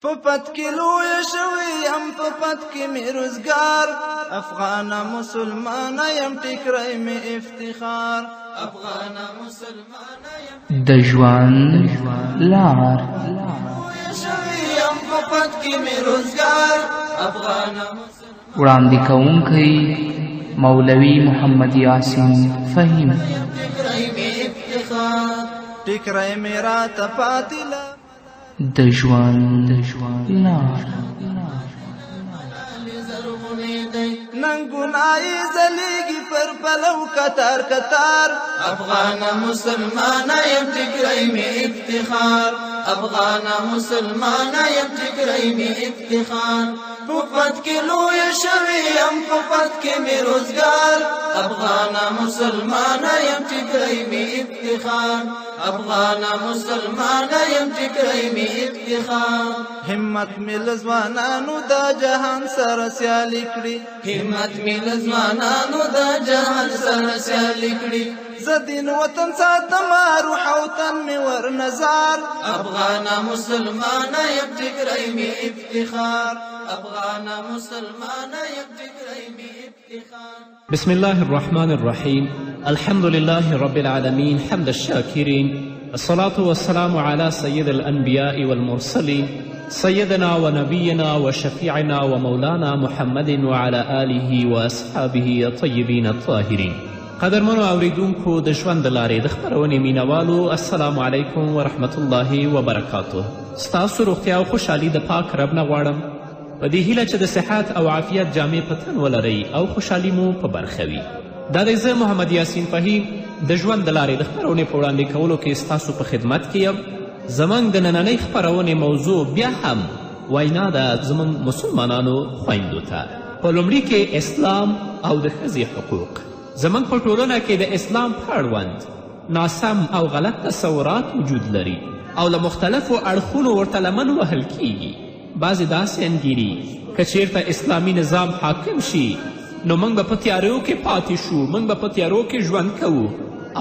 په پت کې لوی شوی یم په پت کې مې روزګار افغان مسلمان یم ټیکری مې افتخار افغان مسلمان یم د ژوند لار لوی شوی یم په پت کې مې روزګار افغان وړاندې کوونکی مولوي محمد یاسین فهیم ټیکری مې افتخار ټیکری مې راته پاتې د ژوند لار ننګونای زلیږي پر پلو کتار کتار افغان مسلمان یم ټیکری مې افتخار افغان مسلمان یم ټیکری مې افتخار په پت کې لوی شوی یم په پت کې مې روزګار افغان مسلمان یم ټیکری مې افتخار افغان مسلمان یم ټیکری مې افتخار همت مې لزوانانو دا جهان سره سیالي کړي همت مې لزوانانو دا جهان سره سیالي کړي زدین وطن ساتم روح او تن مې ور نظر افغان مسلمان یم ټیکری مې افتخار افغان مسلمان یم ټیکری مې افتخار بسم الله الرحمن الرحيم الحمد لله رب العالمين حمد الشاكرين الصلاة والسلام على سيد الأنبياء والمرسلين سيدنا ونبينا وشفيعنا ومولانا محمد وعلى آله وأصحابه الطيبين الطاهرين قدرمنو اوریدونکو د ژوند د لارې د خپرونې مینوالو السلام علیکم ورحمت الله وبرکاته ستاسو روغتیا او خوشحالي د پاک رب نه غواړم په دې هیله چې د صحت او عافیت جامې په تن ولرئ او خوشحالي مو په برخه وي دا دی زه محمد یاسین فهیم د ژوند د لارې د خپرونې په وړاندې کولو کې ستاسو په خدمت کې یم زموږ د نننۍ خپرونې موضوع بیا هم وینا ده زموږ مسلمانانو خویندو ته په لومړي کې اسلام او د ښځې حقوق زموږ په ټولنه کې د اسلام په اړوند ناسم او غلط تصورات وجود لري او له مختلفو اړخونو ورته لمن وهل کیږي بعضې داسې انګیري که چیرته اسلامي نظام حاکم شي نو موږ به په تیارو کې پاتې شو موږ به په تیارو کې ژوند کوو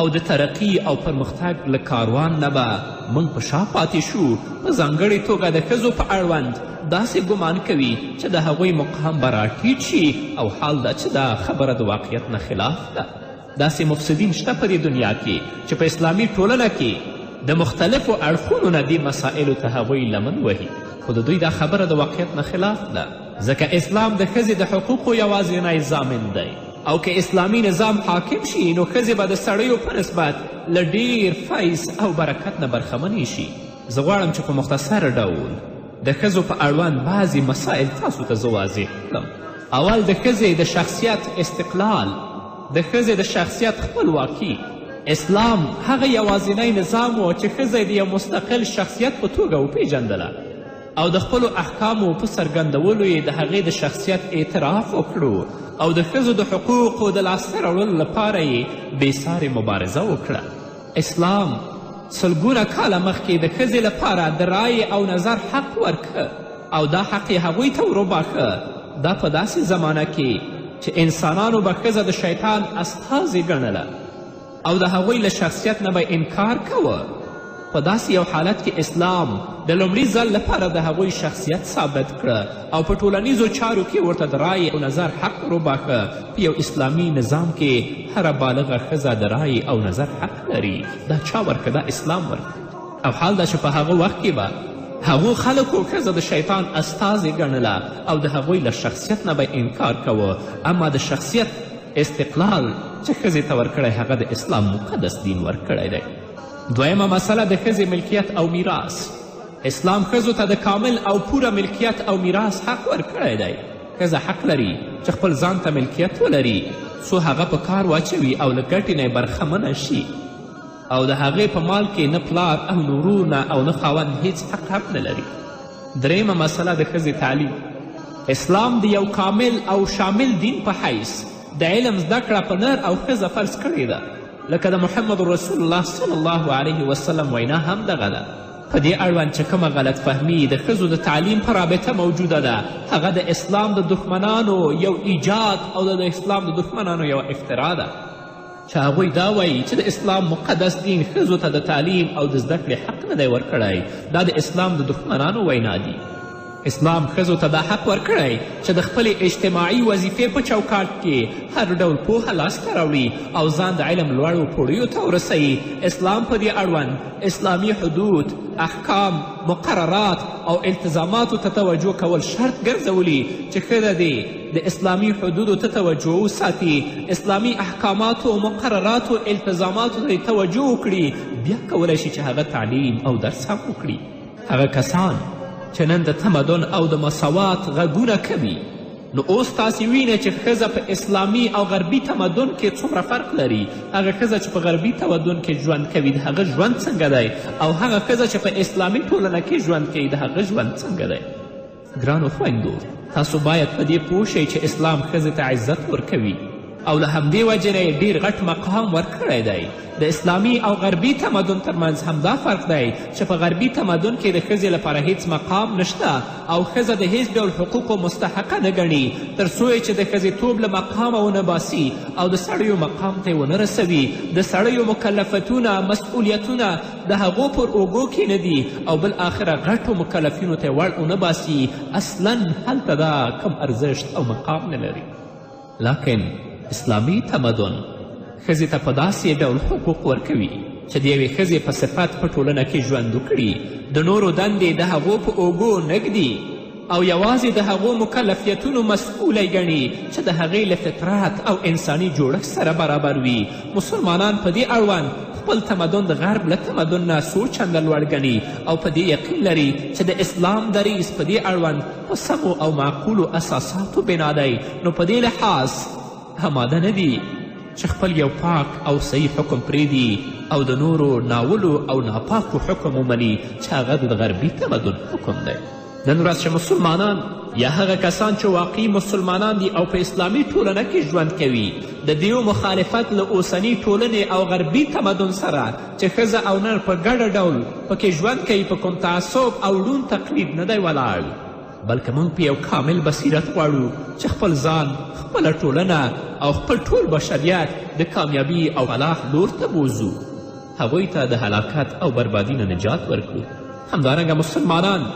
او د ترقي او پرمختګ له کاروان نه به موږ په شا پاتې شو په ځانګړې توګه د ښځو په اړوند داسې ګمان کوي چې د هغوی مقام به راټیټ شي او حال دا چې دا خبره د واقعیت نه خلاف ده داسې مفسدین شته په دې دنیا کې چې په اسلامي ټولنه کې د مختلفو اړخونو نه دې مسایلو ته هغوی لمن وهي خو د دوی دا خبره د واقعیت نه خلاف ده ځکه اسلام د ښځې د حقوقو یوازینی ضامن دی او که اسلامي نظام حاکم شي نو ښځې به د سړیو په نسبت له ډیر فیض او برکت نه برخمنې شي زه غواړم چې په مختصر ډول د ښځو په اړوند بعضې مسائل تاسو ته زه واضح کړم اول د ښځې د شخصیت استقلال د ښځې د شخصیت خپلواکي اسلام هغه یوازینی نظام و چې ښځه د یو مستقل شخصیت په توګه وپیژندله او د خپلو احکامو په څرګندولو یې د هغې د شخصیت اعتراف وکړو او د ښځو د حقوقو د لاسته راوړلو لپاره یې بېسارې مبارزه وکړه اسلام سلګونه کاله مخکې د ښځې لپاره د رایې او نظر حق ورکه او دا حق یې هغوی ته وروباښه دا په داسې زمانه کې چې انسانانو به ښځه د شیطان استازې ګڼله او د هغوی له شخصیت نه به انکار کوه په داسې یو حالت کې اسلام د لومړي ځل لپاره د هغوی شخصیت ثابت کړه او په ټولنیزو چارو کې ورته د رایې او نظر حق وروباښه په یو اسلامي نظام کې هره بالغه ښځه د رایې او نظر حق لري دا چا ورکه دا اسلام ورکه او حال دا چې په هغه وخت کې به هغو خلکو ښځه د شیطان استازې ګڼله او د هغوی له شخصیت نه به انکار کوه اما د شخصیت استقلال چې ښځې ته ورکړی هغه د اسلام مقدس دین ورکړی دی دویمه مسله د ښځې ملکیت او میراث اسلام ښځو ته د کامل او پوره ملکیت او میراث حق ورکړی دی ښځه حق لري چې خپل ځان ته ملکیت ولري څو هغه په کار واچوي او له ګټې نه برخمنه شي او د هغې په مال کې نه پلار او نه ورونه او نه خاوند هیڅ حق هم نه لري درېیمه مسله د ښځې تعلیم اسلام د یو کامل او شامل دین په حیث د علم زده کړه په نر او ښځه فرض کړې ده لکه د محمد رسول الله صلی الله علیه وسلم وینا هم دغه ده په دې اړوند چې کومه غلط فهمي د ښځو د تعلیم په رابطه موجوده ده هغه د اسلام د دښمنانو یو ایجاد او د اسلام د دښمنانو یو افترا ده چې هغوی دا وایي چې د اسلام مقدس دین ښځو ته د تعلیم او د زده کړې حق نه دی ورکړی دا د اسلام د دښمنانو وینا دي اسلام ښځو ته دا حق ورکړی چې د خپلې اجتماعي وظیفې په چوکاټ کې هر ډول پوهه لاسته راوړي او ځان د علم لوړو پوړیو ته ورسوي. اسلام په دې اړوند اسلامي حدود، احکام، مقررات او التزاماتو ته توجه کول شرط ګرځولي چې ښځه دې د اسلامي حدودو ته توجه وساتي، اسلامي احکاماتو، مقرراتو، التزاماتو ته توجه وکړي، بیا کولی شي چې هغه تعلیم او درس هم وکړي. هغه کسان چې نن د تمدن او د مساوات غږونه کوي، نو اوس تاسې وینئ چې ښځه په اسلامي او غربي تمدن کې څومره فرق لري. هغه ښځه چې په غربي تمدن کې ژوند کوي د هغه ژوند څنګه دی، او هغه ښځه چې په اسلامي ټولنه کې ژوند کوي د هغه ژوند څنګه دی. ګرانو خویندو، تاسو باید په دې پوه شئ چې اسلام ښځې ته عزت ورکوي او له همدې وجې نه یې ډېر غټ مقام ورکړی دی. د اسلامي او غربي تمدن ترمنځ همدا فرق دی چې په غربي تمدن کې د ښځې لپاره هیڅ مقام نشته او ښځه د هیڅ ډول حقوقو مستحقه نه ګڼي تر څو چې د ښځېتوب له مقامه ونه باسي او د سړیو مقام ته یې ونه رسوي. د سړیو مکلفتونه، مسؤلیتونه د هغو پر اوږو کې نه دي او بالآخره غټو مکلفینو ته یې ور ونه باسي. اصلا هلته دا کم ارزښت او مقام نه لري. لکن اسلامي تمدن ښځې ته په داسې ډول حقوق ورکوي چې د یوې ښځې په صفت په ټولنه کې ژوند وکړي، د نورو دندې د هغو په اوږو نږدي او یوازې د هغو مکلفیتونو مسؤله ګڼي چې د هغې له فطرت او انساني جوړښت سره برابر وي. مسلمانان په دې اړوند خپل تمدن د غرب له تمدن نه څو چنده لوړ ګڼي او په دې یقین لري چې د اسلام دریځ په دې اړوند په سمو او معقولو اساساتو بنا دی. نو په دې لحاظ هماده نه دي چې خپل یو پاک او صحیح حکم پرېږدي او د نورو ناولو او ناپاکو حکم ومني چې هغه د غربي تمدن حکم دی. نن ورځ چې مسلمانان یا هغه کسان چې واقعي مسلمانان دي او په اسلامي ټولنه کې ژوند کوي د دیو مخالفت له اوسني ټولنې او غربي تمدن سره چې ښځه او نر په ګډه ډول پکې ژوند کوي، په کوم تعصب او ړوند تقلید نه دی ولاړ، بلکې موږ په یو کامل بصیرت غواړو چې خپل ځان، خپله ټولنه او خپل ټول بشریت د کامیابي او فلاح لور ته بوځو، هغوی ته د هلاکت او بربادي نه نجات ورکړو. همدارنګه مسلمانان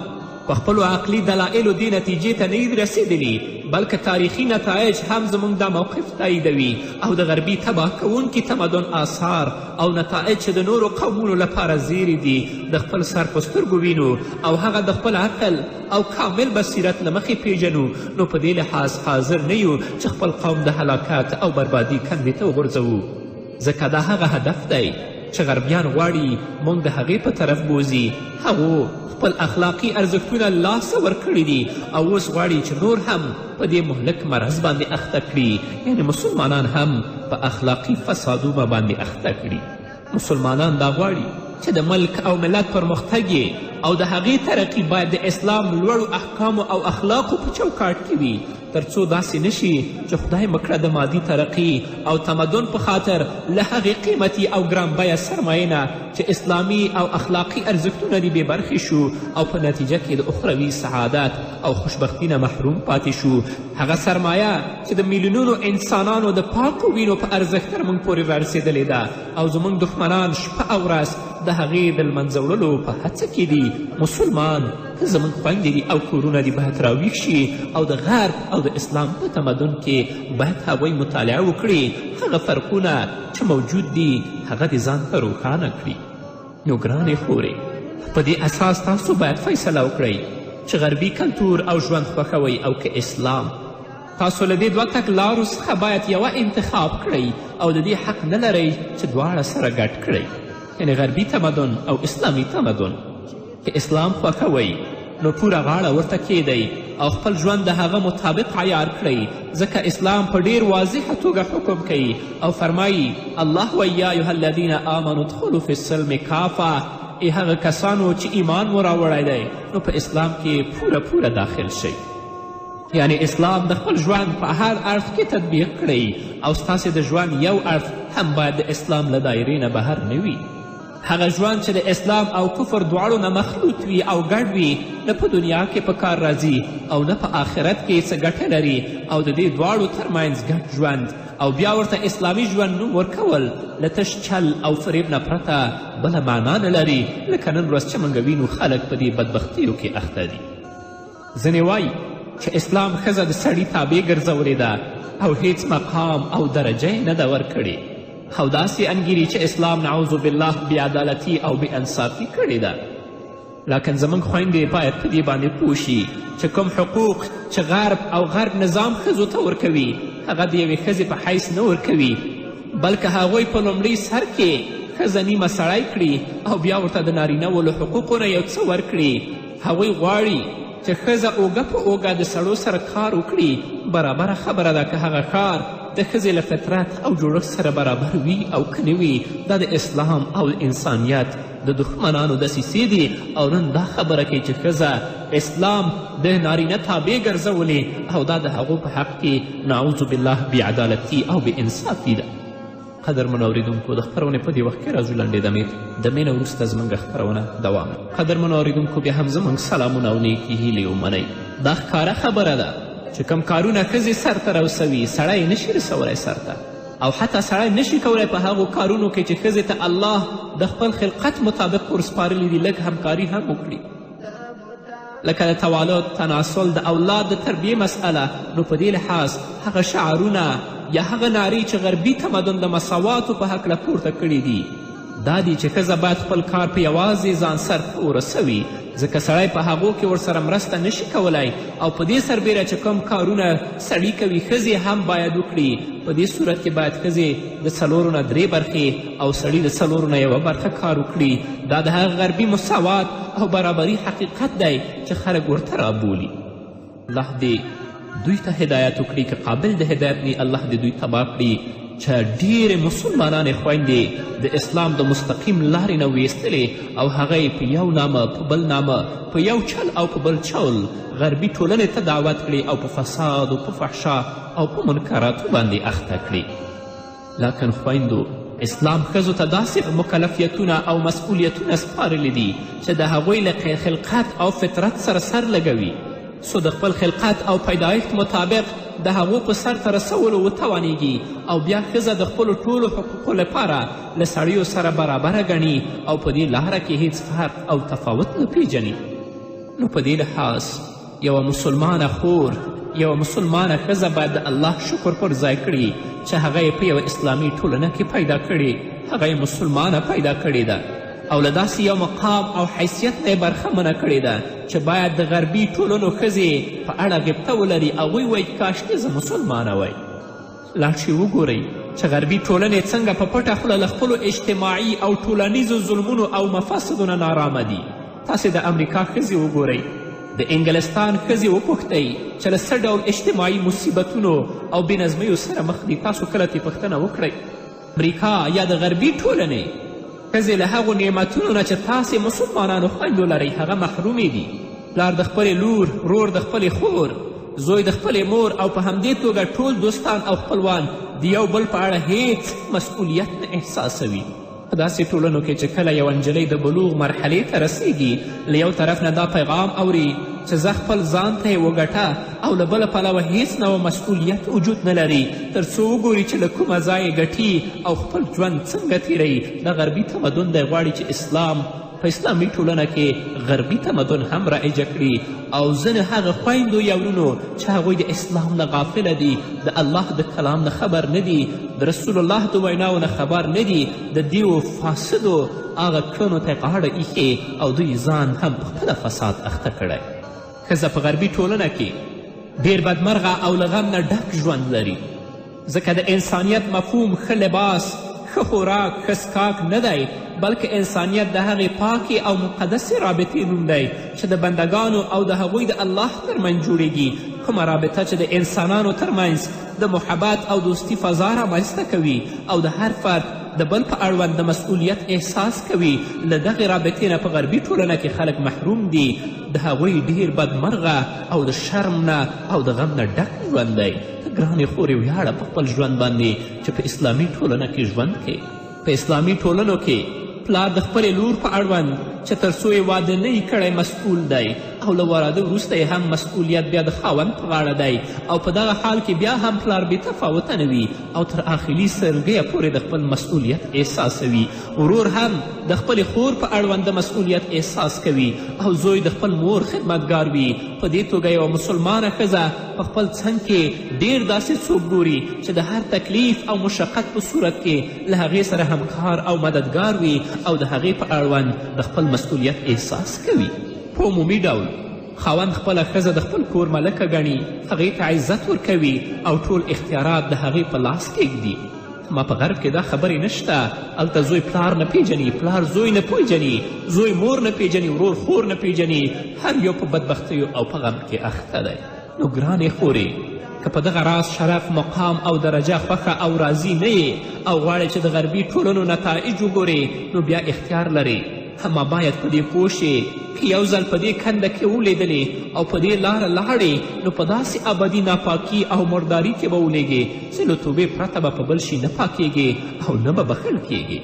په خپلو عقلي دلایلو دې نتیجې ته نه دي رسېدلي، بلکې تاریخي نتایج هم زموږ دا موقف تاییدوي او د غربي تباه کوونکي تمدن آثار او نتایج چې د نورو قومونو لپاره زیری دي د خپل سر په سترګو وینو او هغه د خپل عقل او کامل بصیرت له مخې پیژنو. نو په دې لحاظ حاضر نه یو چې خپل قوم د هلاکت او بربادي کندې ته وغورځوو، ځکه دا هغه هدف دی چې غربیان غواړي موږ د هغې په طرف بوځي. هغو خپل اخلاقي ارزښتونه لاسه ورکړي دي او اوس غواړي چې نور هم په دې مهلک مرض باندې اخته کړي، یعنې مسلمانان هم په اخلاقي فسادونه باندې اخته کړي. مسلمانان دا غواړي چې د ملک او ملت پرمختګ او د هغې ترقي باید د اسلام لوړو احکامو او اخلاقو په چوکاټ کې وي، تر څو داسې نشي چې خدای مکړه د مادي ترقي او تمدن په خاطر له هغې قیمتي او ګرانبیه سرمایې نه چې اسلامي او اخلاقي ارزښتونه دې بې برخې شو او په نتیجه کې د اخروي سعادت او خوشبختي نه محروم پاتې شو. هغه سرمایه چې د میلیونونو انسانانو د پاکو وینو په ارزښت تر موږ پورې رارسېدلې ده او زموږ دښمنان شپه او ورځ د هغې د لمنځه وړلو په هڅه کې دي. مسلمان که زموږ خویندې دي او کورونه دي باید راویښ شي او د غرب او د اسلام په تمدن کې باید هغوی مطالعه وکړي، هغه فرقونه چې موجود دي هغه دې ځان ته روښانه کړي. نو ګرانې خورې، په دې اساس تاسو باید فیصله وکړئ چې غربي کلتور او ژوند خوښوئ او که اسلام. تاسو له دې دوه تګلارو څخه باید یوه انتخاب کړئ او د دې حق نه لرئ چې دواړه سره ګډ کړئ، یعنې غربي تمدن او اسلامي تمدن. که اسلام خوښوئ نو پوره غاړه ورته کیدئ او خپل ژوند د هغه مطابق عیار کړئ، ځکه اسلام په ډیر واضحه توګه حکم کوي او فرمایي الله وایي یا ایها الذین آمنوا ادخلوا فی السلم کافه، ای هغه کسانو چې ایمان مو راوړی دی نو په اسلام کې پوره داخل شئ. یعنی اسلام د خپل ژوند په هر اړخ کې تطبیق کړئ او ستاسې د ژوند یو اړخ هم باید د اسلام له دایرې نه بهر نه وي. هغه ژوند چې د اسلام او کفر دواړو نه مخلوط وي او ګډ وي، نه په دنیا کې په کار راځي او نه په آخرت کې څه ګټه لري، او د دې دواړو ترمنځ ګډ ژوند او بیا ورته اسلامي ژوند نوم ورکول له تش چل او فریب نه پرته بله معنا نه لري. لکه نن ورځ چې موږ وینو خلک په دې بدبختیو کې اخته دي. ځینې وایي چې اسلام ښځه د سړي تابع ګرځولې ده او هیڅ مقام او درجه یې نه ده ورکړې، او داسې انګیري چې اسلام نعوذ بالله بېعدالتي او بېانصافي کړې ده. لکن زموږ خویندې باید په دې باندې پوه شي چې کوم حقوق چې غرب نظام ښځو ته ورکوي هغه د یوې ښځې په حیث نه ورکوي، بلکې هغوی په لومړي سر کې ښځه نیمه سړی کړي او بیا ورته د نارینهو له حقوقو نه یو څه ورکړي. هغوی غواړي چې ښځه اوږه په اوږه د سړو سره کار وکړي. برابره خبره ده که هغه کار د ښځې له فطرت او جوړښت سره برابر وي او که نه وي، دا د اسلام او انسانیت د دښمنانو دسیسې دي. او نن دا خبره کوي چې ښځه اسلام د نارینه تابع ګرځولې او دا د هغو په حق کې نعوذ بالله بېعدالتي او بېانصافي ده. قدرمنو اورېدونکو، د خپرونې په دې وخت کې راځو لنډې دمې نه وروسته زموږ خپرونه دوام. قدرمنو اورېدونکو، بیا هم زموږ سلامونه او نیکې هیلې ومنئ. دا ښکاره خبره ده چې کوم کارونه ښځې سرته راوسوي سړی یې نشي رسولی سرته، او حتی سړی نشي کولی په هغو کارونو کې چې ښځې ته الله د خپل خلقت مطابق ورسپارلي دي لږ همکاري هم وکړي، لکه د توالد، تناسل، د اولاد د تربیې مسئله. نو په دې لحاظ هغه شعارونه یا هغه نارې چې غربي تمدن د مساواتو په هکله پورته کړي دي دا دي چې ښځه باید خپل کار په یوازې ځان سرته ورسوي، ځکه سړی په هغو کې ورسره مرسته نشي کولی، او په دې سربیره چې کوم کارونه سړي کوي ښځې هم باید وکړي. په دې صورت کې باید ښځې د 4 نه 3 برخې او سړي د 4 نه 1 برخه کار وکړي. دا د هغه غربي مساوات او برابري حقیقت دی چې خلک ورته رابولي. الله دې دوی ته هدایت وکړي، که قابل د هدایت نه الله دې دوی تباه کړي چې ډېرې مسلمانانې خویندې د اسلام د مستقیم لارې نه ویستلې او هغه یې په یو نامه په بل نامه، په یو چل او په بل چول غربي ټولنې ته دعوت کړي او په فساد او په فحشا او په منکراتو باندې اخته کړي. لکن خویندو، اسلام ښځو ته داسې مکلفیتونه او مسئولیتونه سپارلي دي چې د هغوی له خلقت او فطرت سره سر لګوي، سو د خپل خلقت او پیدایښت مطابق د هغو په سرته رسولو وتوانیږي، او بیا ښځه د خپلو ټولو حقوقو لپاره له سړیو سره برابره ګڼي او په دې لاره کې هیڅ فرق او تفاوت نه پیژني. نو په دې لحاظ یوه مسلمانه خور، یوه مسلمانه ښځه باید د الله شکر پر ځای کړي چې هغه یې په یوه اسلامي ټولنه کې پیدا کړي، هغه یې مسلمانه پیدا کړې ده او له داسې یو مقام او حیثیت نه یې برخمنه کړې ده چې باید د غربي ټولنو ښځې په اړه غبطه ولري. هغوی وایي کاشکې زه مسلمانه وای. لاړ شئ وګورئ چې غربي ټولنې څنګه په پټه خوله له خپلو اجتماعي او ټولنیزو ظلمونو او مفاسدو نه نارامه دي. تاسې د امریکا ښځې وګورئ، د انګلستان ښځې وپوښتئ چې له څه ډول اجتماعي مصیبتونو او بېنظمیو سره مخ دي. تاسو کله ترې پوښتنه وکړئ. امریکا یا د غربي ټولنې ښځې له هغو نعمتونو نه چې تاسې مسلمانانو خویندو لرئ هغه محرومې دي. پلار د خپلې لور، رور د خپلې خور، زوی د خپلې مور او په همدې توګه ټول دوستان او خپلوان د یو بل په اړه هیڅ مسئولیت نه احساسوي. په داسې ټولنو کې چې کله یوه نجلۍ د بلوغ مرحلې ته رسیږي، له یو طرف نه دا پیغام اوري چې زه خپل ځان ته یې وګټه، او له بله پلوه هیڅ نوع مسئولیت وجود نه لري تر څو وګوري چې له کومه ځایه ګټي او خپل ژوند څنګه تیروي. دا غربي تمدن دی غواړي چې اسلام په اسلامي ټولنه کې غربي تمدن هم رایجه کړي، او ځینې هغه خویندو یا ورونو چې هغوی د اسلام نه غافله دي، د الله د کلام نه خبر نه دي، د رسول الله د ویناو نه خبر نه دي، د دیو فاسدو هغه کړنو ته غاړه ایښې او دوی ځان هم په خپله فساد اخته کړی. ښځه په غربي ټولنه کې ډېر بدمرغه او له غم نه ډک ژوند لري، ځکه د انسانیت مفهوم ښه لباس، ښه خوراک، ښه څښاک نه دی، بلکې انسانیت د هغې پاکې او مقدسې رابطې نوم دی چې د بندګانو او د هغوی د الله ترمنځ جوړیږي. کومه رابطه چې د انسانانو ترمنځ د محبت او دوستي فضا رامنځته کوي او د هر فرد د بل په اړوند د مسئولیت احساس کوي. له دغې رابطې نه په غربي ټولنه کې خلک محروم دي. د هغوی ډیر بدمرغه او د شرم نه او د غم نه ډک ژوند دی. ته ګرانې خورې ویاړه په خپل ژوند باندې چې په اسلامي ټولنه کې ژوند کې. په اسلامي ټولنو کې پلار د خپلې لور په اړوند چې تر څو یې واده نه یې کړی مسؤول دی، او له واده وروسته یې هم مسئولیت بیا د خاوند په غاړه دی او په دغه حال کې بیا هم پلار بې تفاوته نه وي او تر آخري سلګیه پورې د خپل مسئولیت احساسوي. ورور هم د خپلې خور په اړوند د مسئولیت احساس کوي او زوی د خپل مور خدمتګار وي. په دې توګه یوه مسلمانه ښځه په خپل څنګ کې ډېر داسې څوک ګوري چې د هر تکلیف او مشقت په صورت کې له هغې سره همکار او مددګار وي او د هغې په اړوند د خپل مسئولیت احساس کوي. په عمومي ډول خاوند خپله ښځه د خپل کور ملکه ګڼي، هغې ته عزت ورکوي او ټول اختیارات د هغې په لاس کیږدي. ما په غرب کې دا خبرې نشته. هلته زوی پلار نه پیژني، پلار زوی نه پیژني، زوی مور نه پیژني، ورور خور نه پیژني. هر یو په بدبختیو او په غم کې اخته دی. نو ګرانې خورې، که په دغه راز شرف مقام او درجه خوښه او راضي نه یې او غواړې چې د غربي ټولنو نتایج وګورې، نو بیا اختیار لرې. اما باید په دې پوه شې که یو ځل په دې کنده کې ولیدلې او په دې لاره لاړې، نو په داسې ابدي ناپاکي او مرداري کې به ولیږې چې له توبې پرته به په بل شي نه پاکېږې او نه به بخښل کېږي.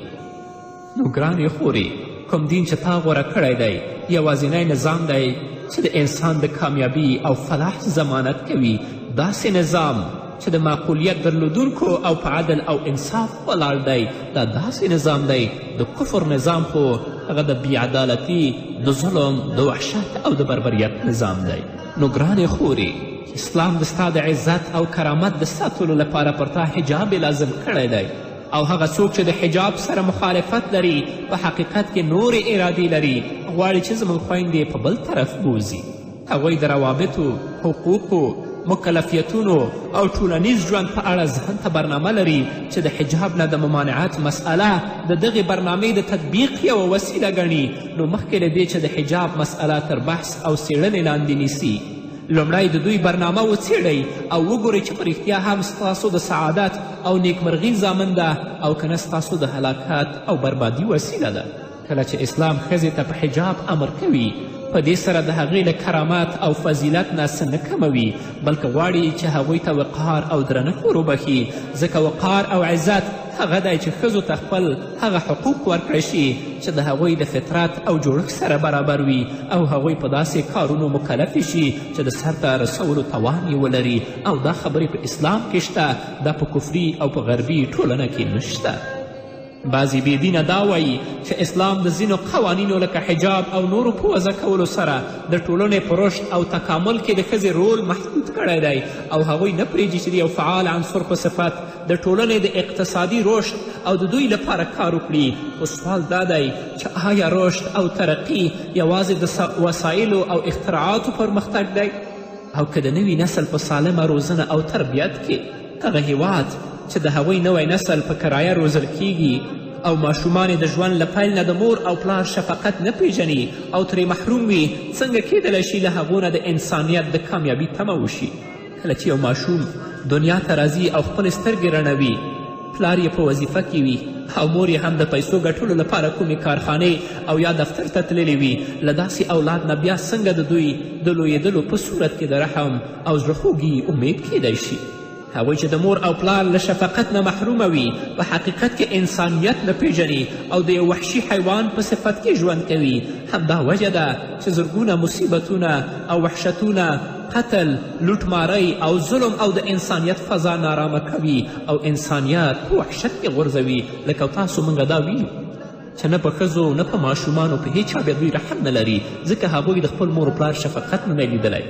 نو ګرانې خورې، کوم دین چې تا غوره کړی دی یوازینی نظام دی چې د انسان د کامیابي او فلاح ضمانت کوي. داسې نظام چې د معقولیت درلودونکو او په عدل او انصاف ولاړ دی، دا داسې نظام دی. د کفر نظام خو هغه د بیعدالتي، د ظلم، د وحشت او د بربریت نظام دی. نو ګرانې خورې، اسلام د ستا د عزت او کرامت د ساتلو لپاره پر تا حجاب لازم کړی دی او هغه څوک چې د حجاب سره مخالفت لري په حقیقت کې نورې ارادې لري، غواړي چې زموږ خویندې په بل طرف بوځي. هغوی د روابطو، حقوقو، مکلفیتونو او ټولنیز ژوند په اړه ځان ته برنامه لري چې د حجاب نه د ممانعت مسئله د دغې برنامې د تطبیق یوه وسیله ګڼي. نو مخکې له دې چې د حجاب مسئله تر بحث او څېړنې لاندې نیسي، لومړی د دوی برنامه وڅېړئ او وګورئ چې په رښتیا هم ستاسو د سعادت او نیکمرغي ضامن ده او که نه ستاسو د هلاکت او بربادي وسیله ده. کله چې اسلام ښځې ته په حجاب امر کوي، په دې سره د هغې له کرامات او فضیلت نه څه نه کموي، بلکې غواړي چې هغوی ته وقار او درنښت وروبخي. ځکه وقار او عزت هغه دی چې ښځو ته خپل هغه حقوق ورکړی شي چې د هغوی د فطرت او جوړښت سره برابر وي او هغوی په داسې کارونو مکلفې شي چې د سرته رسولو توان یې ولري. او دا خبرې په اسلام کې شته، دا په کفري او په غربي ټولنه کې نشته. بعضې بېدینه دا وایي چې اسلام د ځینو قوانینو لکه حجاب او نورو په وضع کولو سره د ټولنې په رشد او تکامل کې د ښځې رول محدود کړی دی او هغوی نه پرېږدي چې د یو فعال عنصر په صفت د ټولنې د اقتصادي رشد او د دوی لپاره کار وکړي. خو سوال دا دی چې آیا رشد او ترقي یوازې د وسایلو او اختراعاتو پرمختګ دی؟ او که د نوي نسل په سالمه روزنه او تربیت کې هغه هیواد چې د هغوی نوی نسل په کرایه روزل کیږي او ماشومان د ژوند له پیل نه د مور او پلار شفقت نه پیژني او ترې محروم وي، څنګه کیدلی شي له هغو نه د انسانیت د کامیابي تمه وشي؟ کله چې یو ماشوم دنیا ته راځي او خپلې سترګې رڼوي، پلار یې په وظیفه کې وي او مور یې هم د پیسو ګټلو لپاره کومې کارخانې او یا دفتر ته تللی وي، له داسې اولاد نه بیا څنګه د دوی د لویېدلو په صورت کې د رحم او زړه خوږي امید کیدی شي؟ هغوی چې د مور او پلار له شفقت نه محرومه وي، په حقیقت کې انسانیت نه پیژني او د یو وحشي حیوان په صفت کې ژوند کوي. همدا وجه ده چې زرګونه مصیبتونه او وحشتونه، قتل، لوټماری او ظلم او د انسانیت فضا نارامه کوي او انسانیت په وحشت کې غورځوي. لکه تاسو موږ دا ویلو چې نه په ښځو نه په ماشومانو په هیچ چا بیا دوی رحم نه لري، ځکه هغوی د خپل مور و پلار شفقت نه لیدلی.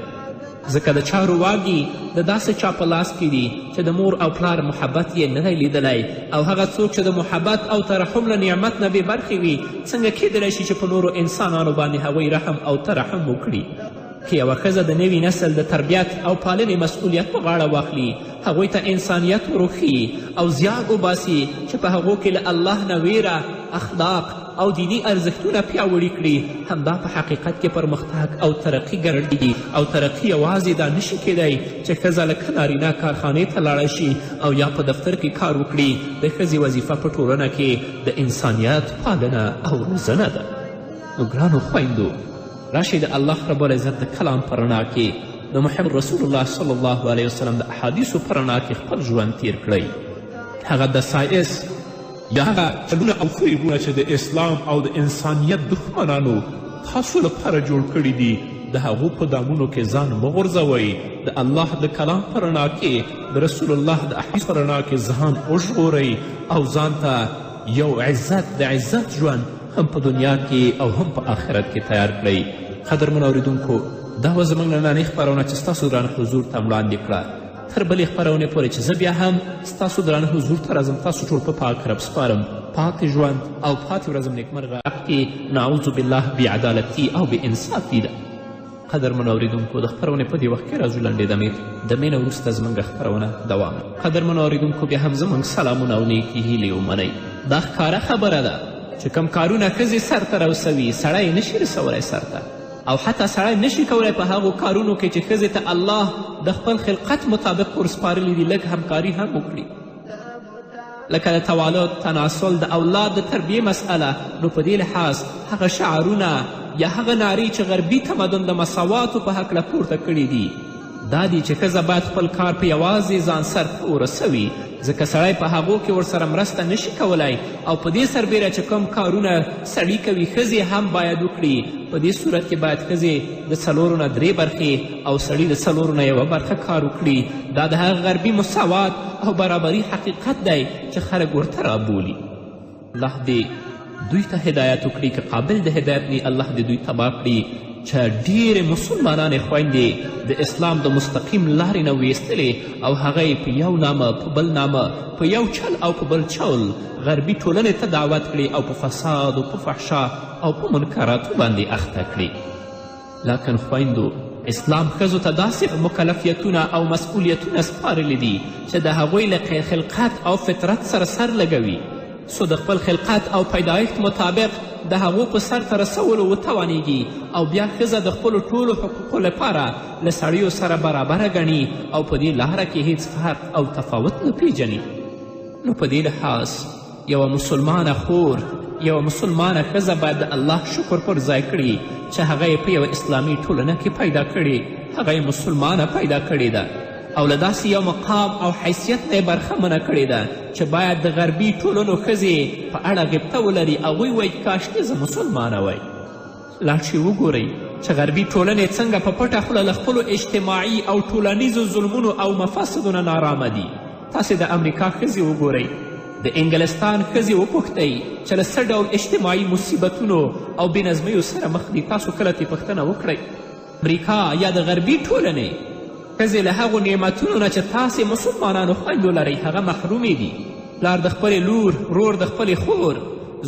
ځکه د چارو واګي د داسې چا په لاس کې دي چې د مور او پلار محبت یې نه دی لیدلی، او هغه څوک چې د محبت او ترحم له نعمت نه بې برخې وي، څنګه کیدلی شي چې په نورو انسانانو باندې هغوی رحم او ترحم وکړي؟ که یوه ښځه د نوي نسل د تربیت او پالنې مسؤلیت په غاړه واخلي، هغوی ته انسانیت وروښي او زیار وباسي چې په هغو کې له الله نه ویره، اخلاق او دینی ارزښتونه پیاوړي کړي، همدا په حقیقت کې پرمختګ او ترقي ګڼل. او ترقي یوازې دا نشي کیدی چې ښځه لکه نارینه کارخانې ته لاړه شي او یا په دفتر کې کار وکړي. د ښځې وظیفه په ټولنه کې د انسانیت پالنه او روزنه ده. نو ګرانو خویندو، راشئ د الله رب العزت د کلام په رڼا کې د محمد رسول الله صلی الله علیه وسلم د احادیثو په رڼا کې خپل ژوند تیر کړئ. هغه د سایس یا هغه چلونه او فریبونه چې د اسلام او د انسانیت دښمنانو تاسو لپاره جوړ کړي دي، د هغو په دامونو کې ځان مه غورځوئ. د الله د کلام په رڼا کې د رسول الله د احادیث په رڼا کې ځان وژغورئ او ځان ته یو عزت د عزت ژوند هم په دنیا کې او هم په آخرت کې تیار کړئ. قدرمنو اورېدونکو، دا وه زموږ نننۍ خپرونه چې ستاسو درانه حضور ته وړاندې کړه. تر بلې خپرونې پورې چې زه بیا هم ستاسو درانه حضور ته راځم، تاسو ټول په پاک رب سپارم. پاتې ژوند او پاتې ورځم نیکمرغه کې نعوذ بالله بېعدالتي او بېانصافي ده. قدرمنو اورېدونکو، د خپرونې په دې وخت کې راځو لنډې دمې ته. دمې نه وروسته زموږ خپرونه دوام. قدرمنو اورېدونکو، بیا هم زموږ سلامونه او نیکې هیلې ومنئ. دا ښکاره خبره ده چې کوم کارونه ښځې سرته راوسوي سړی یې نشي رسولی سرته، او حتی سړی نشي کولی په هغو کارونو کې چې ښځې ته الله د خپل خلقت مطابق ورسپارلي دي لږ همکاري هم وکړي. لکه د توالد، تناسل، د اولاد د تربیې مسئله. نو په دې لحاظ هغه شعارونه یا هغه نارې چې غربي تمدن د مساواتو په هکله پورته کړي دي دا دي چې ښځه باید خپل کار په یوازې ځان سرته ورسوي، ځکه سړی په هغو کې ورسره مرسته نشي کولی، او په دې سربیره چې کوم کارونه سړي کوي ښځې هم باید وکړي. په دې صورت کې باید ښځې د 4 نه 3 برخې او سړي د 4 نه 1 برخه کار وکړي. دا د هغه غربي مساوات او برابري حقیقت دی چې خلک ورته رابولي. الله دې دوی ته هدایت وکړي، که قابل د هدایت نه الله دې دوی تباه کړي چې ډېرې مسلمانانې خویندې د اسلام د مستقیم لارې نه ویستلې او هغه یې په یو نامه په بل نامه، په یو چل او په بل چول غربي ټولنې ته دعوت کړي او په فساد او په فحشا او په منکراتو باندې اخته کړي. لکن خویندو، اسلام ښځو ته داسې مکلفیتونه او مسئولیتونه سپارلي دي چې د هغوی له خلقت او فطرت سره سر لګوي، څو د خپل خلقت او پیدایښت مطابق د هغو په سرته رسولو وتوانیږي، او بیا ښځه د خپلو ټولو حقوقو لپاره له سړیو سره برابره ګڼي او په دې لاره کې هیڅ فرق او تفاوت نه پیژني. نو په دې لحاظ یوه مسلمانه خور، یوه مسلمانه ښځه باید د الله شکر پر ځای کړي چې هغه یې په یوه اسلامي ټولنه کې پیدا کړې، هغه یې مسلمانه پیدا کړې ده او له داسې یو مقام او حیثیت نه یې برخمنه کړې ده چې باید د غربي ټولنو ښځې په اړه غبطه ولري. هغوی وایي کاشکې زه مسلمانه وای. لاړ شئ وګورئ چې غربي ټولنې څنګه په پټه خوله له خپلو اجتماعي او ټولنیزو ظلمونو او مفاسدو نه نارامه دي. تاسې د امریکا ښځې وګورئ، د انګلستان ښځې وپوښتئ چې له څه ډول اجتماعي مصیبتونو او بېنظمیو سره مخ دي. تاسو کله ترې پوښتنه وکړئ. امریکا یا د غربي ټولنې ښځې له هغو نعمتونو نه چې تاسې مسلمانانو خویندو لرئ هغه محرومې دي. پلار د خپلې لور، رور د خپلې خور،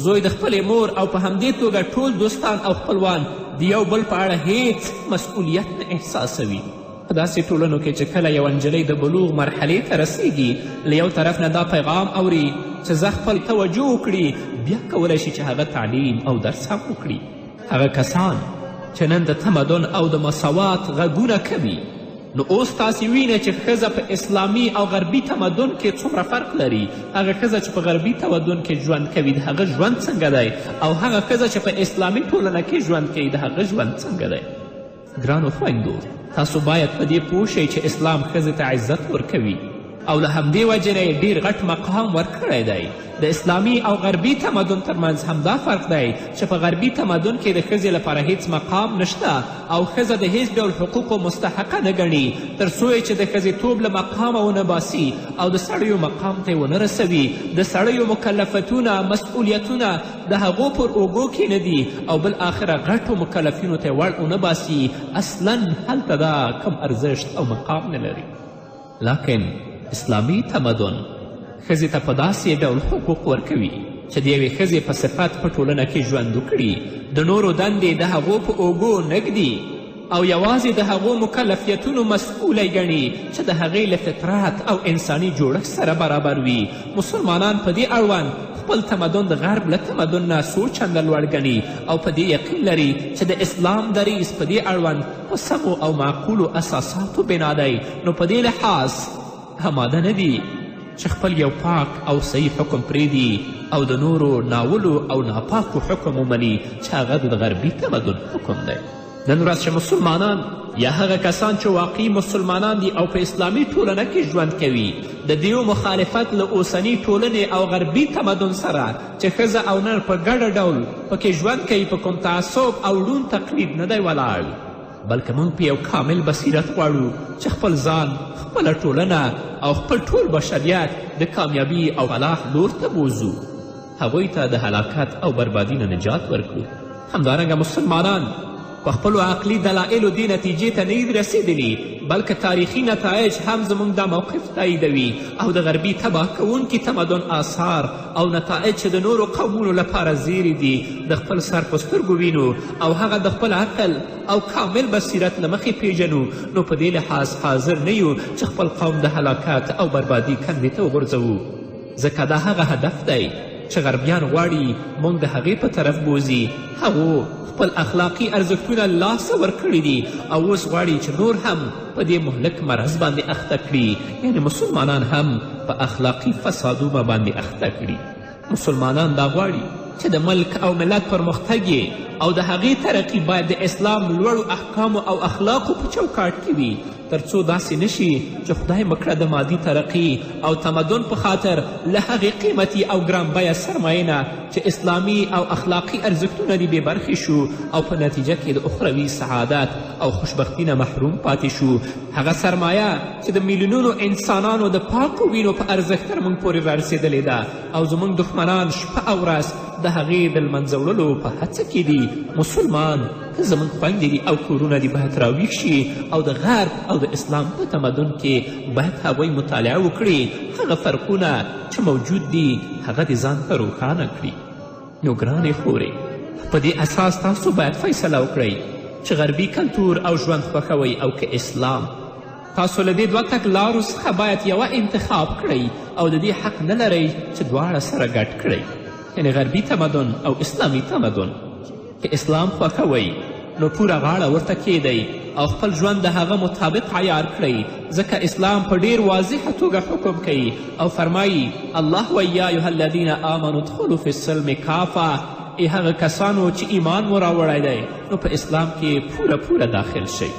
زوی د خپلې مور او په همدې توګه ټول دوستان او خپلوان د یو بل په اړه هیڅ مسؤلیت نه احساسوي. په داسې ټولنو کې چې کله یوه نجلۍ د بلوغ مرحلې ته رسیږي، له یو طرف نه دا پیغام اوري چې زه خپل توجه وکړي، بیا کولی شي چې هغه تعلیم او درس هم وکړي. هغه کسان چې نن د تمدن او د مساوات غږونه کوي، نو اوس تاسې وینئ چې ښځه په اسلامي او غربي تمدن کې څومره فرق لري. هغه ښځه چې په غربي تمدن کې ژوند کوي د هغه ژوند څنګه دی، او هغه ښځه چې په اسلامي ټولنه کې ژوند کوي د هغه ژوند څنګه دی. ګرانو خویندو، تاسو باید په دې پوه شئ چې اسلام ښځې ته عزت ورکوي او له همدې وجې نه ډېر غټ مقام ورکړی دی. د اسلامي او غربي تمدن ترمنځ همدا فرق دی چې په غربي تمدن کې د ښځې لپاره هیڅ مقام نشته او ښځه د هیڅ ډول حقوقو مستحقه نه ګڼي تر څو چې د ښځېتوب له مقامه ونه باسي او د سړیو مقام ته یې ونه رسوي. د سړیو مکلفتونه، مسئولیتونه د هغو پر اوږو کې نه دي او بالآخره غټو مکلفینو ته یې ور ونه باسي. اصلا هلته دا کم ارزښت او مقام نه لري. لکن اسلامي تمدن ښځې ته په داسې ډول حقوق ورکوي چې د یوې ښځې په صفت په ټولنه کې ژوند وکړي، د نورو دندې د هغو په اوږو نږدي او یوازې د هغو مکلفیتونو مسئولی ګڼي چې د هغې له فطرت او انساني جوړښت سره برابر وي. مسلمانان په دې اړوند خپل تمدن د غرب له تمدن نه څو چنده لوړ ګڼي او په دې یقین لري چې د اسلام دریځ په دې اړوند په سمو او معقولو اساساتو بنا دی. نو په دې لحاظ آماده نه دي چې خپل یو پاک او صحیح حکم پرېږدي او د نورو ناولو او ناپاکو حکم ومني چې هغه د غربي تمدن حکم دی. نن ورځ چې مسلمانان یا هغه کسان چې واقعي مسلمانان دي او په اسلامي ټولنه کې ژوند کوي د دیو مخالفت له اوسني ټولنې او غربي تمدن سره چې ښځه او نر په ګډه ډول پکې ژوند کوي، په کوم تعصب او ړوند تقلید نه دی ولاړ. بلکې موږ په یو کامل بصیرت غواړو چې خپل ځان خپله ټولنه او خپل ټول بشریت د کامیابي او فلاح لور ته بوځو، هغوی ته د هلاکت او بربادي نه نجات ورکړو. همدارنګه مسلمانان په خپلو عقلي دلایلو دې نتیجې ته نه دي رسېدلي، بلکې تاریخي نتایج هم زموږ دا موقف تاییدوي او د غربي تباه کوونکي تمدن آثار او نتایج چې د نورو قومونو لپاره زیری دي د خپل سر په سترګو وینو او هغه د خپل عقل او کامل بصیرت له مخې پیژنو، نو په دې لحاظ حاضر نه یو چې خپل قوم د هلاکت او بربادي کندې ته وغورځوو، ځکه دا هغه هدف دی چې غربیان غواړي موږ د هغې په طرف بوځي. هغو خپل اخلاقي ارزښتونه لاسه ورکړي دي او اوس غواړي چې نور هم په دې مهلک مرض باندې اخته کړي، یعنې مسلمانان هم په اخلاقي فسادونه باندې اخته کړي. مسلمانان دا غواړي چې د ملک او ملت پرمختګ او د هغې ترقي باید د اسلام لوړو احکامو او اخلاقو په چوکاټ کې وي، تر څو داسې نشي چې خدای مکړه د مادي ترقي او تمدن په خاطر له هغې قیمتي او ګرانبیه سرمایې نه چې اسلامي او اخلاقي ارزښتونه دې بې برخې شو او په نتیجه کې د اخروي سعادت او خوشبختي نه محروم پاتې شو. هغه سرمایه چې د میلیونونو انسانانو د پاکو وینو په ارزښت تر موږ پورې رارسېدلې ده او زموږ دښمنان شپه او ورځ د هغې د لمنځه وړلو په هڅه کې دي. مسلمان که زموږ خویندې دي او کورونه دي باید راویښ شي او د غرب او د اسلام په تمدن کې باید هغوی مطالعه وکړي، هغه فرقونه چې موجود دي هغه دې ځان ته روښانه کړي. نو ګرانې خورې، په دې اساس تاسو باید فیصله وکړئ چې غربي کلتور او ژوند خوښوئ او که اسلام. تاسو له دې دوه تګلارو څخه باید یوه انتخاب کړئ او د دې حق نه لرئ چې دواړه سره ګډ کړئ، یعنې غربي تمدن او اسلامي تمدن. که اسلام خوښوئ نو پوره غاړه ورته کیدئ او خپل ژوند د هغه مطابق عیار کړئ، ځکه اسلام په ډیر واضحه توګه حکم کوي او فرمایي الله و یا ایها الذین آمنوا ادخلوا فی السلم کافه، ای هغه کسانو چې ایمان مو راوړی دی نو په اسلام کې پوره داخل شئ.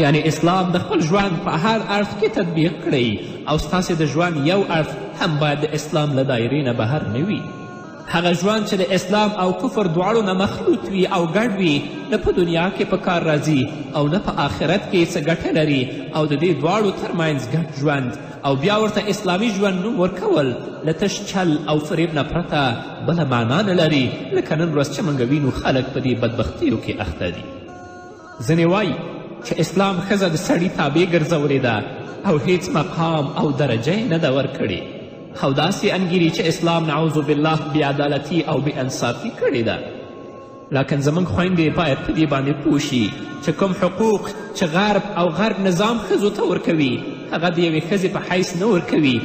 یعنی اسلام د خپل ژوند په هر اړخ کې تطبیق کړئ او ستاسې د ژوند یو اړخ هم باید د اسلام له دایرې نه بهر نه وي. هغه ژوند چې د اسلام او کفر دواړو نه مخلوط وي او ګډ وي، نه په دنیا کې په کار راځي او نه په آخرت کې څه ګټه لري، او د دې دواړو ترمنځ ګډ ژوند او بیا ورته اسلامي ژوند نوم ورکول له تش چل او فریب نه پرته بله معنا نه لري، لکه نن ورځ چې موږ وینو خلک په دې بدبختیو کې اخته دي. ځینې وایي چې اسلام ښځه د سړي تابع ګرځولې ده او هیڅ مقام او درجه یې نه ده ورکړې، او داسې انګیري چې اسلام نعوذ بالله بېعدالتي او بېانصافي کړې ده. لکن زموږ خویندې باید په دې باندې پوه شي چې کوم حقوق چې غرب نظام ښځو ته ورکوي هغه د یوې ښځې په حیث نه ورکوي،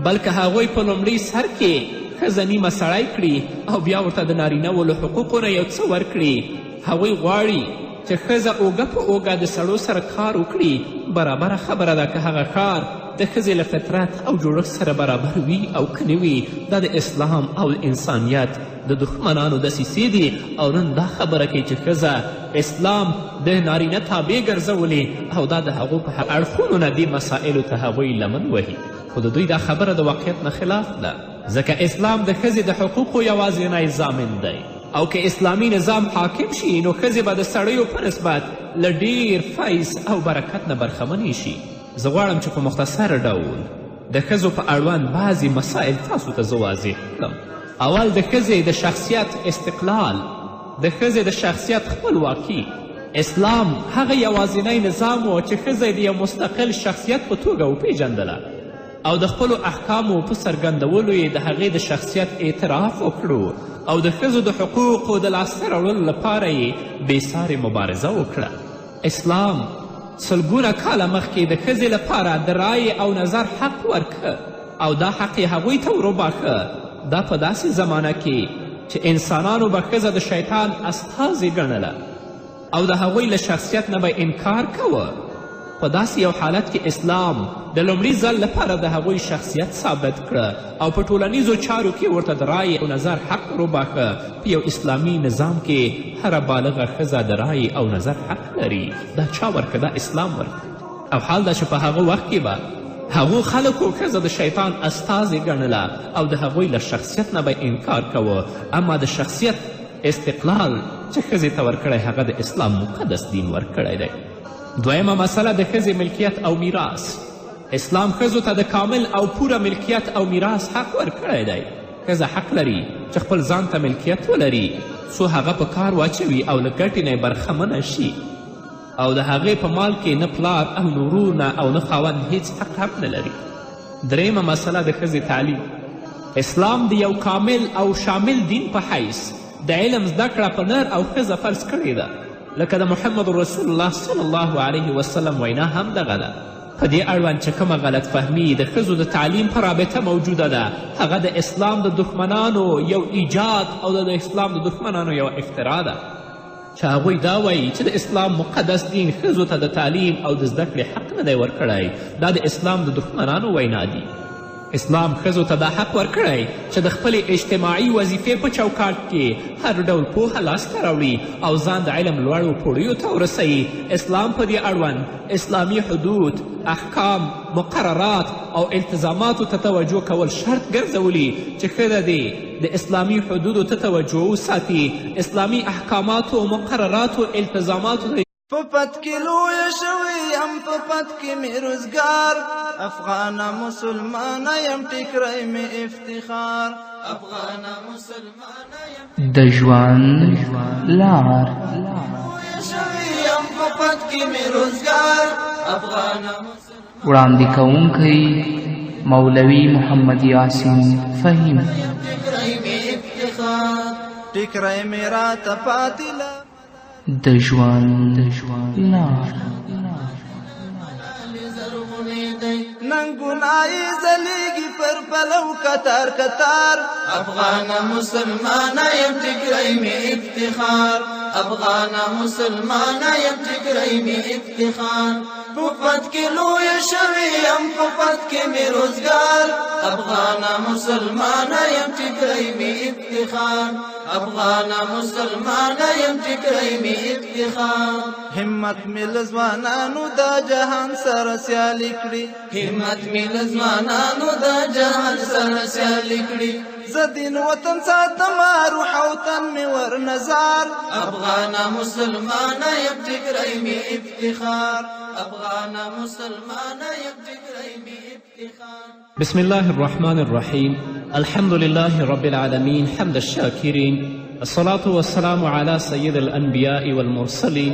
بلکې هغوی په لومړي سر کې ښځه نیمه سړی کړي او بیا ورته د نارینهو له حقوقو نه یو څه ورکړي. هغوی غواړي چې ښځه اوږه په اوږه د سړو سره کار وکړي. برابره خبره ده که هغه کار د ښځې له فطرت او جوړښت سره برابر وي او که نه وي، دا د اسلام او انسانیت د دښمنانو دسیسې دي او نن دا خبره کوي چې ښځه اسلام د نارینه تابع ګرځولې او دا د هغو په اړخونو نه دې مسایلو ته هغوی لمن وهي، خو د دوی دا خبره د واقعیت نه خلاف ده، ځکه اسلام د ښځې د حقوقو یوازینی ضامن دی او که اسلامي نظام حاکم شي نو ښځې به د سړیو په نسبت له ډیر فیض او برکت نه برخمنې شي. زه غواړم چې په مختصر ډول د ښځو په اړوند بعضې مسائل تاسو ته زه واضح کړم. اول د ښځې د شخصیت استقلال، د ښځې د شخصیت خپلواکي. اسلام هغه یوازینی نظام و چې ښځه د یو مستقل شخصیت په توګه وپیژندله او د خپلو احکامو په څرګندولو یې د هغې د شخصیت اعتراف وکړو او د ښځو د حقوقو د لاسته راوړلو لپاره یې بېسارې مبارزه وکړه. اسلام سلګونه کاله مخکې د ښځې لپاره د رایې او نظر حق ورکه او دا حق یې هغوی ته وروباښه. دا په داسې زمانه کې چې انسانانو به ښځه د شیطان استازې ګڼله او د هغوی له شخصیت نه به انکار کوه. په داسې یو حالت کې اسلام د لومړي ځل لپاره د هغوی شخصیت ثابت کړه او په ټولنیزو چارو کې ورته د رایې او نظر حق وروباښه. په یو اسلامي نظام کې هره بالغه ښځه د رایې او نظر حق لري. دا چا ورکه؟ دا اسلام ورکه. او حال دا چې په هغه وخت کې به هغو خلکو ښځه د شیطان استازې ګڼله او د هغوی له شخصیت نه به انکار کوه. اما د شخصیت استقلال چې ښځې ته ورکړی هغه د اسلام مقدس دین ورکړی دی. دویمه مسله د ښځې ملکیت او میراث. اسلام ښځو ته د کامل او پوره ملکیت او میراث حق ورکړی دی. ښځه حق لري چې خپل ځان ته ملکیت ولري څو هغه په کار واچوي او له ګټې نه یې برخمنه شي، او د هغې په مال کې نه پلار او نه ورونه او نه خاوند هیڅ حق هم نه لري. دریمه مسله د ښځې تعلیم. اسلام د یو کامل او شامل دین په حیث د علم زده کړه په نر او ښځه فرض کړې ده، لکه د محمد رسول الله صلی الله علیه وسلم وینا هم دغه ده. په دې اړوند چې کومه غلط فهمي د ښځو د تعلیم په رابطه موجوده ده، هغه د اسلام د دښمنانو یو ایجاد او د اسلام د دښمنانو یو افترا ده چې هغوی دا وایي چې د اسلام مقدس دین ښځو ته د تعلیم او د زده کړې حق نه دی ورکړی. دا د اسلام د دښمنانو وینا دي. اسلام ښځو ته دا حق ورکړی چې د خپلې اجتماعي وظیفې په چوکاټ کې هر ډول پوهه لاسته راوړي او ځان د علم لوړو پوړیو ته ورسوي. اسلام په دې اړوند اسلامي حدود، احکام، مقررات او التزاماتو ته توجه کول شرط ګرځولي چې ښځه دې د اسلامي حدودو ته توجه وساتي، اسلامي احکاماتو، مقرراتو، التزاماتو په پت کې لویه شوې یم، په پت کې مې روزګار، افغانه مسلمانه یم، ټیکری مې افتخار، افغانه مسلمانه یم د ژوند لار. لویه شوې یم، په پت کې مې روزګار، افغانه وړاندې کوونکی مولوي محمد یاسین فهیم. ټیکری مې افتخار، ټیکری مې راته پاتې د ژوند لار. ننګونای زلیږي پر پلو کتار کتار، افغانه مسلمانه یم، ټیکری مې افتخار، افغانه مسلمانه یم، ټیکری مې افتخار. په پت کې لویه شوې یم، په پت کې مې روزګار، افغانه مسلمانه یم، ټیکری مې افتخار، افغانه مسلمانه یم، ټیکری مې افتخار. همت مې له ځوانانو دا جهان سره سیالي کړي، همت مې له ځوانانو دا جهان سره سیالي کړي. زه دین وطن ساتم روح او تن مې ور نظار، افغانه مسلمانه یم، ټیکری مې افتخار، افغانه مسلمانه یم، ټیکری مې افتخار. بسم الله الرحمن الرحیم. الحمد لله رب العالمین حمد الشاکرین، الصلاة والسلام على سید الانبیاء والمرسلین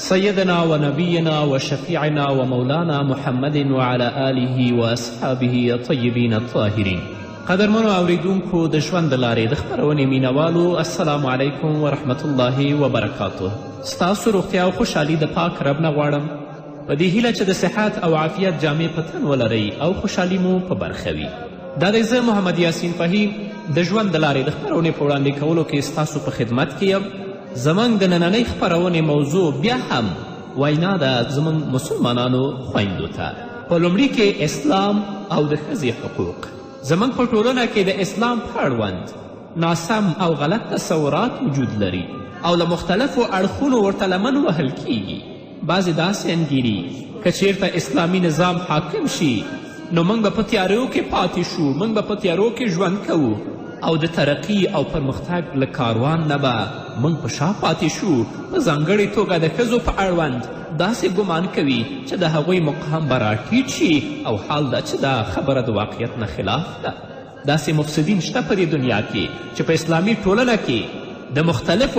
سیدنا و نبینا و شفیعنا و مولانا محمد وعلى آله و اصحابه الطیبین الطاهرین. قدرمنو اوریدونکو د ژوند د لارې د خپرونې مینوالو، السلام علیکم ورحمت الله وبرکاته. ستاسو روغتیا او خوشحالي د پاک رب نه غواړم، په دې هیله چې د صحت او عافیت جامې په تن ولرئ او خوشحالي مو په برخه وي. دا دی زه محمد یاسین فهیم د ژوند د لارې د خپرونې په وړاندې کولو کې ستاسو په خدمت کې یم. زموږ د نننۍ خپرونې موضوع بیا هم وینا ده زموږ مسلمانانو خویندو ته. په لومړي کې اسلام او د ښځې حقوق. زموږ په ټولنه کې د اسلام په اړوند ناسم او غلط تصورات وجود لري او له مختلفو اړخونو ورته لمن وهل کیږي. بعضې داسې انګیري که چیرته اسلامي نظام حاکم شي نو موږ به په تیارو کې پاتې شو، موږ به په تیارو کې ژوند کوو او د ترقي او پرمختګ له کاروان نه به موږ په شا پاتې شو. په ځانګړې توګه د ښځو په اړوند داسې ګمان کوي چې د هغوی مقام به راټیټ شي او حال دا چې دا خبره د واقعیت نه خلاف ده. داسې مفسدین شته په دې دنیا کې چې په اسلامي ټولنه کې د مختلفو